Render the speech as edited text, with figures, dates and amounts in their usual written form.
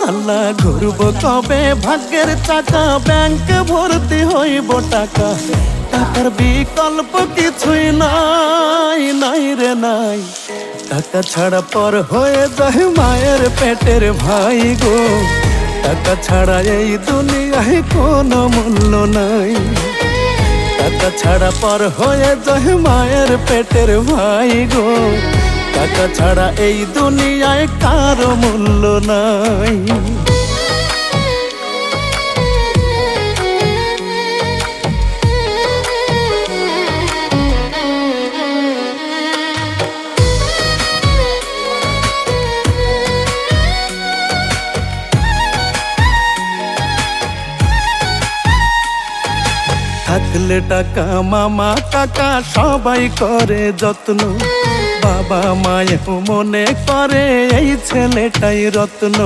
আল্লাহ ঘুরব কবে ভাগ্যের চাকা, ব্যাংক ভর্তি হইব টাকা, টাকার বিকল্প কিছুই নাই, নাই রে নাই। টাকা ছাড়া পর হয়ে যায় মায়ের পেটের ভাই গো, টাকা ছাড়া এই দুনিয়ায় কোনো মূল্য নাই। টাকা ছাড়া পর হয়ে যায় মায়ের পেটের ভাই গো, টাকা ছাড়া এই দুনিয়ায় কারো মূল্য নাই। থাকলে টাকা মামা কাকা সবাই করে যত্ন, বাবা মায়েও মনে করে এই ছেলেটাই রত্ন।